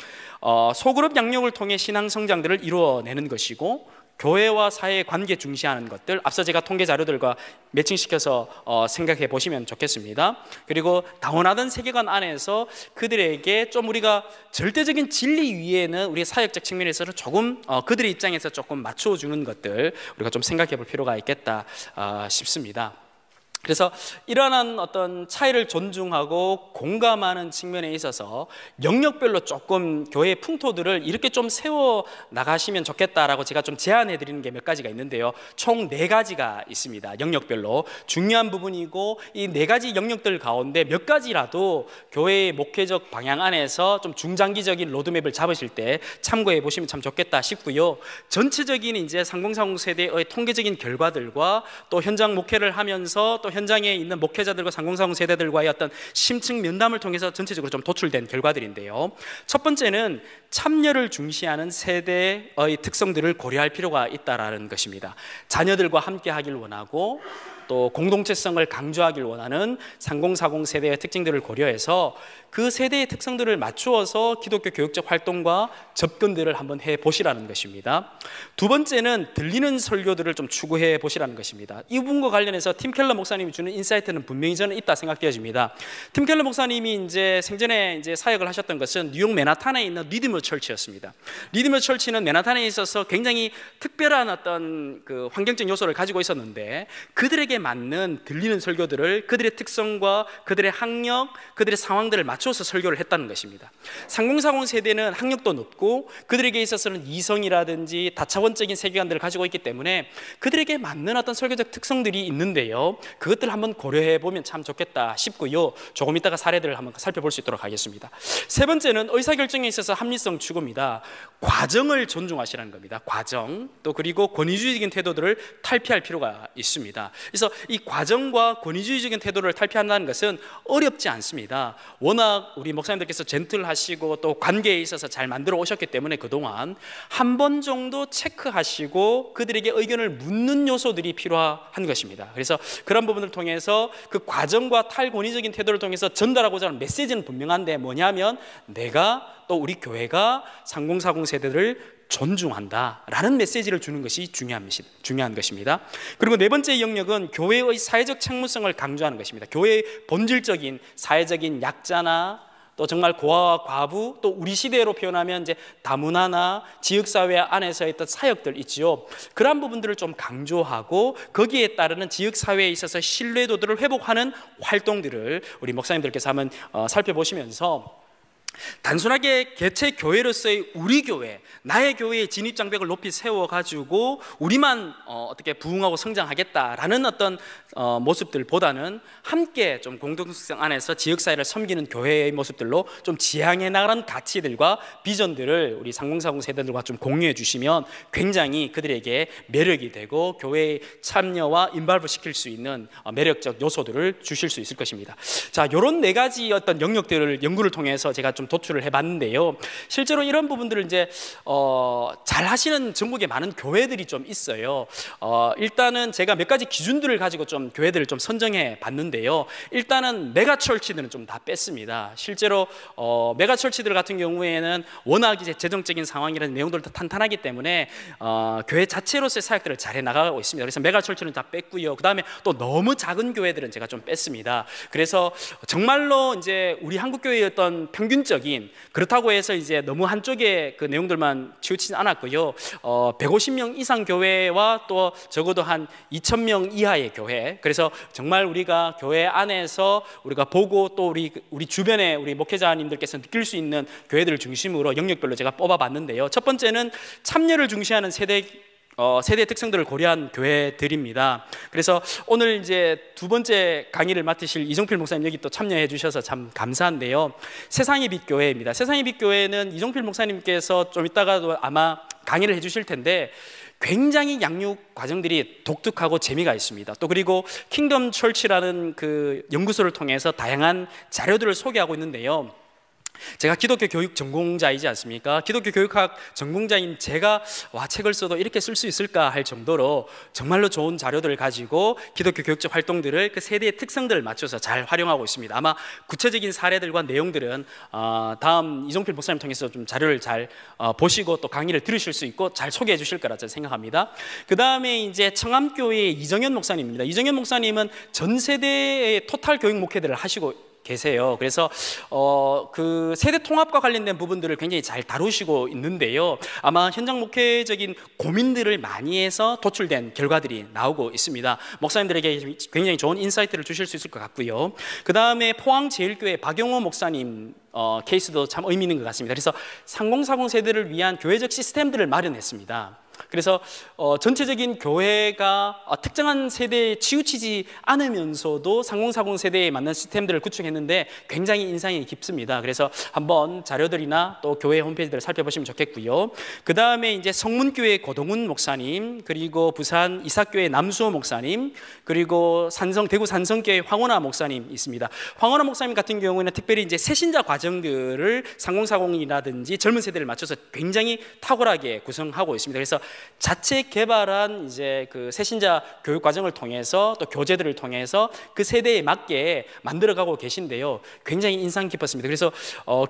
소그룹 양육을 통해 신앙 성장들을 이루어내는 것이고, 교회와 사회의 관계 중시하는 것들, 앞서 제가 통계 자료들과 매칭시켜서 생각해 보시면 좋겠습니다. 그리고 다원하던 세계관 안에서 그들에게 좀 우리가 절대적인 진리 위에는 우리 사역적 측면에서는 조금 그들의 입장에서 조금 맞춰주는 것들 우리가 좀 생각해 볼 필요가 있겠다 싶습니다. 그래서 이러한 어떤 차이를 존중하고 공감하는 측면에 있어서 영역별로 조금 교회의 풍토들을 이렇게 좀 세워 나가시면 좋겠다라고 제가 좀 제안해 드리는 게 몇 가지가 있는데요. 총 4가지가 있습니다. 영역별로 중요한 부분이고, 이 4가지 영역들 가운데 몇 가지라도 교회의 목회적 방향 안에서 좀 중장기적인 로드맵을 잡으실 때 참고해 보시면 참 좋겠다 싶고요. 전체적인 이제 3040 세대의 통계적인 결과들과 또 현장 목회를 하면서 또 현장에 있는 목회자들과 3040 세대들과의 어떤 심층 면담을 통해서 전체적으로 좀 도출된 결과들인데요. 첫 번째는 참여를 중시하는 세대의 특성들을 고려할 필요가 있다라는 것입니다. 자녀들과 함께 하길 원하고 또 공동체성을 강조하길 원하는 3040 세대의 특징들을 고려해서 그 세대의 특성들을 맞추어서 기독교 교육적 활동과 접근들을 한번 해보시라는 것입니다. 두 번째는 들리는 설교들을 좀 추구해 보시라는 것입니다. 이 부분과 관련해서 팀 켈러 목사님이 주는 인사이트는 분명히 저는 있다 생각되어집니다. 팀 켈러 목사님이 이제 생전에 이제 사역을 하셨던 것은 뉴욕 맨하탄에 있는 리디머 철치였습니다. 리디머 철치는 맨하탄에 있어서 굉장히 특별한 어떤 그 환경적 요소를 가지고 있었는데, 그들에게 맞는 들리는 설교들을 그들의 특성과 그들의 학력, 그들의 상황들을 맞춰서 설교를 했다는 것입니다. 3040 세대는 학력도 높고 그들에게 있어서는 이성이라든지 다차원적인 세계관들을 가지고 있기 때문에 그들에게 맞는 어떤 설교적 특성들이 있는데요. 그것들을 한번 고려해 보면 참 좋겠다 싶고요. 조금 이따가 사례들을 한번 살펴볼 수 있도록 하겠습니다. 세 번째는 의사결정에 있어서 합리성, 특성 추구입니다. 과정을 존중하시라는 겁니다. 과정, 또 그리고 권위주의적인 태도들을 탈피할 필요가 있습니다. 그래서 이 과정과 권위주의적인 태도를 탈피한다는 것은 어렵지 않습니다. 워낙 우리 목사님들께서 젠틀하시고 또 관계에 있어서 잘 만들어 오셨기 때문에 그동안 한 번 정도 체크하시고 그들에게 의견을 묻는 요소들이 필요한 것입니다. 그래서 그런 부분을 통해서 그 과정과 탈권위적인 태도를 통해서 전달하고자 하는 메시지는 분명한데 뭐냐면 내가 또 우리 교회가 3040 세대를 존중한다라는 메시지를 주는 것이 중요한 것입니다. 그리고 네 번째 영역은 교회의 사회적 책무성을 강조하는 것입니다. 교회의 본질적인 사회적인 약자나 또 정말 고아와 과부, 또 우리 시대로 표현하면 이제 다문화나 지역사회 안에서의 어떤 사역들 있지요. 그러한 부분들을 좀 강조하고 거기에 따르는 지역사회에 있어서 신뢰도들을 회복하는 활동들을 우리 목사님들께서 한번 살펴보시면서 단순하게 개체 교회로서의 우리 교회, 나의 교회의 진입장벽을 높이 세워가지고 우리만 어떻게 부흥하고 성장하겠다라는 어떤 모습들보다는 함께 좀 공동성 안에서 지역사회를 섬기는 교회의 모습들로 좀 지향해 나가는 가치들과 비전들을 우리 3040 세대들과 좀 공유해 주시면 굉장히 그들에게 매력이 되고 교회의 참여와 인발브 시킬 수 있는 매력적 요소들을 주실 수 있을 것입니다. 자, 이런 네 가지 어떤 영역들을 연구를 통해서 제가 좀 도출을 해봤는데요. 실제로 이런 부분들을 이제 잘 하시는 전국에 많은 교회들이 좀 있어요. 일단은 제가 몇 가지 기준들을 가지고 좀 교회들을 좀 선정해 봤는데요. 일단은 메가철치들은 좀 다 뺐습니다. 실제로 메가철치들 같은 경우에는 워낙 이제 재정적인 상황이라는 내용들도 탄탄하기 때문에 교회 자체로서의 사역들을 잘해 나가고 있습니다. 그래서 메가철치는 다 뺐고요. 그 다음에 또 너무 작은 교회들은 제가 좀 뺐습니다. 그래서 정말로 이제 우리 한국 교회의 어떤 평균적인 그렇다고 해서 이제 너무 한쪽에 그 내용들만 치우치지 않았고요. 150명 이상 교회와 또 적어도 한 2,000명 이하의 교회. 그래서 정말 우리가 교회 안에서 우리가 보고 또 우리 주변에 우리 목회자님들께서 느낄 수 있는 교회들을 중심으로 영역별로 제가 뽑아봤는데요. 첫 번째는 참여를 중시하는 세대의 특성들을 고려한 교회들입니다. 그래서 오늘 이제 두 번째 강의를 맡으실 이종필 목사님 여기 또 참여해 주셔서 참 감사한데요. 세상의 빛 교회입니다. 세상의 빛 교회는 이종필 목사님께서 좀 이따가도 아마 강의를 해 주실 텐데 굉장히 양육 과정들이 독특하고 재미가 있습니다. 또 그리고 킹덤 철치라는 그 연구소를 통해서 다양한 자료들을 소개하고 있는데요. 제가 기독교 교육 전공자이지 않습니까? 기독교 교육학 전공자인 제가 책을 써도 이렇게 쓸 수 있을까 할 정도로 정말로 좋은 자료들을 가지고 기독교 교육적 활동들을 그 세대의 특성들을 맞춰서 잘 활용하고 있습니다. 아마 구체적인 사례들과 내용들은 다음 이종필 목사님 통해서 좀 자료를 잘 보시고 또 강의를 들으실 수 있고 잘 소개해 주실 거라 저는 생각합니다. 그 다음에 이제 청암교회의 이정현 목사님입니다. 이정현 목사님은 전 세대의 토탈 교육 목회들을 하시고 계세요. 그래서 그 세대 통합과 관련된 부분들을 굉장히 잘 다루시고 있는데요. 아마 현장 목회적인 고민들을 많이 해서 도출된 결과들이 나오고 있습니다. 목사님들에게 굉장히 좋은 인사이트를 주실 수 있을 것 같고요. 그 다음에 포항제일교회 박용호 목사님 케이스도 참 의미 있는 것 같습니다. 그래서 3040 세대를 위한 교회적 시스템들을 마련했습니다. 그래서 전체적인 교회가 특정한 세대에 치우치지 않으면서도 3040 세대에 맞는 시스템들을 구축했는데 굉장히 인상이 깊습니다. 그래서 한번 자료들이나 또 교회 홈페이지들을 살펴보시면 좋겠고요. 그 다음에 이제 성문교회 고동훈 목사님, 그리고 부산 이삭교회 남수호 목사님, 그리고 대구 산성교회 황원아 목사님 있습니다. 황원아 목사님 같은 경우에는 특별히 이제 새신자 과정들을 3040이라든지 젊은 세대를 맞춰서 굉장히 탁월하게 구성하고 있습니다. 그래서 자체 개발한 이제 그 새신자 교육 과정을 통해서 또 교재들을 통해서 그 세대에 맞게 만들어가고 계신데요. 굉장히 인상 깊었습니다. 그래서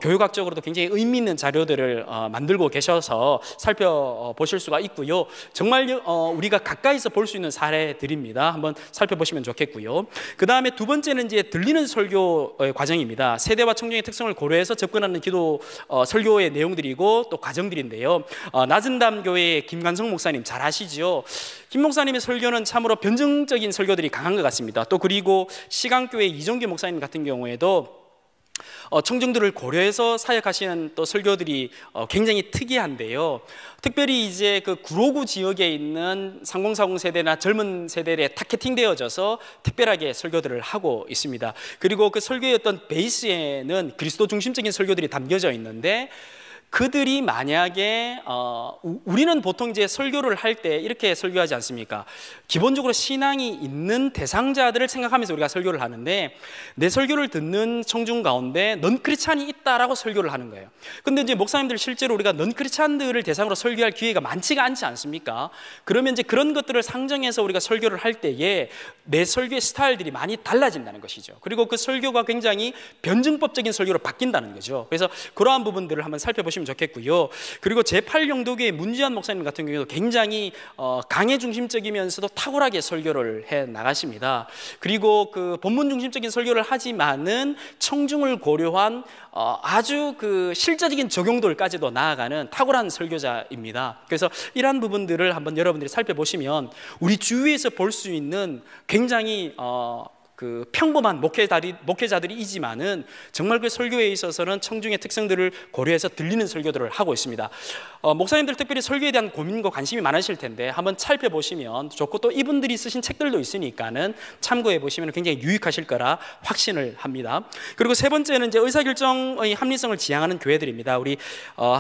교육학적으로도 굉장히 의미 있는 자료들을 만들고 계셔서 살펴보실 수가 있고요. 정말 우리가 가까이서 볼 수 있는 사례들입니다. 한번 살펴보시면 좋겠고요. 그 다음에 두 번째는 이제 들리는 설교 과정입니다. 세대와 청중의 특성을 고려해서 접근하는 기도 설교의 내용들이고 또 과정들인데요. 낮은담 교회의 김관성 목사님 잘 아시죠? 김 목사님의 설교는 참으로 변증적인 설교들이 강한 것 같습니다. 또 그리고 시강교회 이종규 목사님 같은 경우에도 청중들을 고려해서 사역하시는 또 설교들이 굉장히 특이한데요. 특별히 이제 그 구로구 지역에 있는 3040 세대나 젊은 세대에 타겟팅되어져서 특별하게 설교들을 하고 있습니다. 그리고 그 설교의 어떤 베이스에는 그리스도 중심적인 설교들이 담겨져 있는데 그들이 만약에 우리는 보통 이제 설교를 할 때 이렇게 설교하지 않습니까? 기본적으로 신앙이 있는 대상자들을 생각하면서 우리가 설교를 하는데, 내 설교를 듣는 청중 가운데 넌 크리스찬이 있다라고 설교를 하는 거예요. 근데 이제 목사님들 실제로 우리가 넌 크리스찬들을 대상으로 설교할 기회가 많지가 않지 않습니까? 그러면 이제 그런 것들을 상정해서 우리가 설교를 할 때에 내 설교의 스타일들이 많이 달라진다는 것이죠. 그리고 그 설교가 굉장히 변증법적인 설교로 바뀐다는 거죠. 그래서 그러한 부분들을 한번 살펴보시면 좋겠고요. 그리고 제8영도교의 문지한 목사님 같은 경우도 굉장히 강해 중심적이면서도 탁월하게 설교를 해 나가십니다. 그리고 그 본문 중심적인 설교를 하지만은 청중을 고려한 아주 그 실제적인 적용도까지도 나아가는 탁월한 설교자입니다. 그래서 이러한 부분들을 한번 여러분들이 살펴보시면 우리 주위에서 볼 수 있는 굉장히 그 평범한 목회자들이지만은 정말 그 설교에 있어서는 청중의 특성들을 고려해서 들리는 설교들을 하고 있습니다. 목사님들 특별히 설교에 대한 고민과 관심이 많으실 텐데 한번 살펴보시면 좋고, 또 이분들이 쓰신 책들도 있으니까는 참고해 보시면 굉장히 유익하실 거라 확신을 합니다. 그리고 세 번째는 이제 의사결정의 합리성을 지향하는 교회들입니다. 우리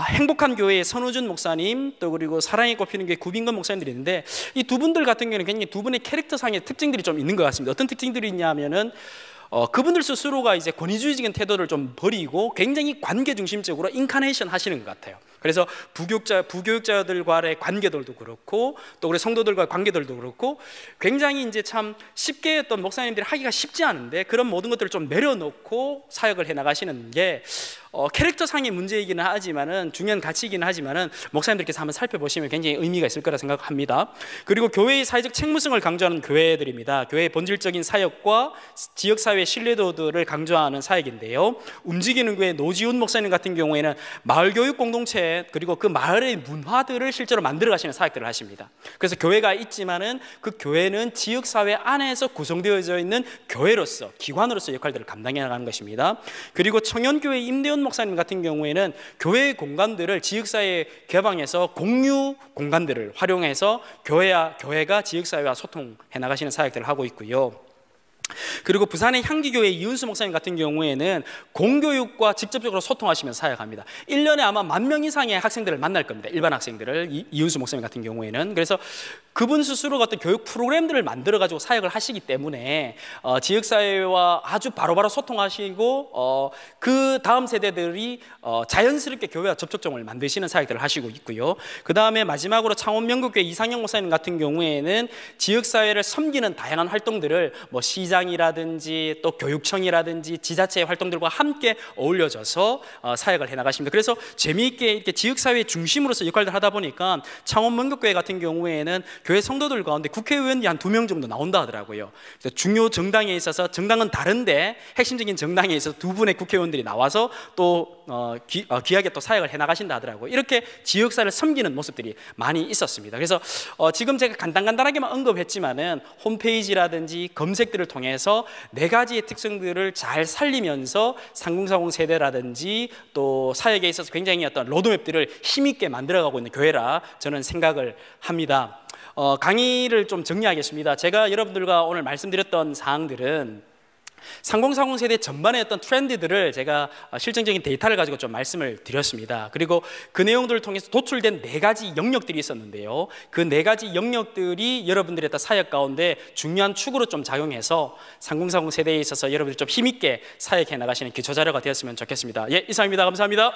행복한 교회의 선우준 목사님, 또 그리고 사랑이 꼽히는 교회 구빈건 목사님들이 있는데, 이 두 분들 같은 경우는 굉장히 두 분의 캐릭터상의 특징들이 좀 있는 것 같습니다. 어떤 특징들이 있냐 하면은 그분들 스스로가 이제 권위주의적인 태도를 좀 버리고 굉장히 관계 중심적으로 인카네이션 하시는 것 같아요. 그래서 부교육자들과의 관계들도 그렇고, 또 우리 성도들과의 관계들도 그렇고, 굉장히 이제 참 쉽게 어떤 목사님들이 하기가 쉽지 않은데 그런 모든 것들을 좀 내려놓고 사역을 해 나가시는 게 캐릭터상의 문제이기는 하지만은 중요한 가치이기는 하지만은 목사님들께서 한번 살펴보시면 굉장히 의미가 있을 거라 생각합니다. 그리고 교회의 사회적 책무성을 강조하는 교회들입니다. 교회의 본질적인 사역과 지역사회의 신뢰도들을 강조하는 사역인데요, 움직이는 교회 노지훈 목사님 같은 경우에는 마을교육 공동체, 그리고 그 마을의 문화들을 실제로 만들어 가시는 사역들을 하십니다. 그래서 교회가 있지만은 그 교회는 지역사회 안에서 구성되어져 있는 교회로서, 기관으로서 역할들을 감당해 나가는 것입니다. 그리고 청년교회 임대훈 목사님 같은 경우에는 교회의 공간들을 지역사회에 개방해서 공유 공간들을 활용해서 교회가 지역사회와 소통해 나가시는 사역들을 하고 있고요. 그리고 부산의 향기교회 이은수 목사님 같은 경우에는 공교육과 직접적으로 소통하시면서 사역합니다. 1년에 아마 10,000명 이상의 학생들을 만날 겁니다. 일반 학생들을, 이은수 목사님 같은 경우에는. 그래서 그분 스스로가 어떤 교육 프로그램들을 만들어 가지고 사역을 하시기 때문에 지역사회와 아주 바로바로 소통하시고 그 다음 세대들이 자연스럽게 교회와 접촉점을 만드시는 사역들을 하시고 있고요. 그 다음에 마지막으로 창원명국교회 이상영 목사님 같은 경우에는 지역사회를 섬기는 다양한 활동들을 뭐 시장이라든지 또 교육청이라든지 지자체의 활동들과 함께 어울려져서 사역을 해나가십니다. 그래서 재미있게 이렇게 지역사회 중심으로서 역할을 하다 보니까 창원명국교회 같은 경우에는 교회 성도들 가운데 국회의원이 한 2명 정도 나온다 하더라고요. 그래서 중요 정당에 있어서, 정당은 다른데 핵심적인 정당에 있어서 2분의 국회의원들이 나와서 또 귀하게 또 사역을 해나가신다 하더라고요. 이렇게 지역사회를 섬기는 모습들이 많이 있었습니다. 그래서 지금 제가 간단하게만 언급했지만은 홈페이지라든지 검색들을 통해서 4가지의 특성들을 잘 살리면서 3040 세대라든지 또 사역에 있어서 굉장히 어떤 로드맵들을 힘있게 만들어가고 있는 교회라 저는 생각을 합니다. 강의를 좀 정리하겠습니다. 제가 여러분들과 오늘 말씀드렸던 사항들은 3040 세대 전반의 어떤 트렌드들을 제가 실증적인 데이터를 가지고 좀 말씀을 드렸습니다. 그리고 그 내용들을 통해서 도출된 4가지 영역들이 있었는데요, 그 4가지 영역들이 여러분들의 사역 가운데 중요한 축으로 좀 작용해서 3040 세대에 있어서 여러분들 좀 힘있게 사역해 나가시는 기초자료가 되었으면 좋겠습니다. 예, 이상입니다. 감사합니다.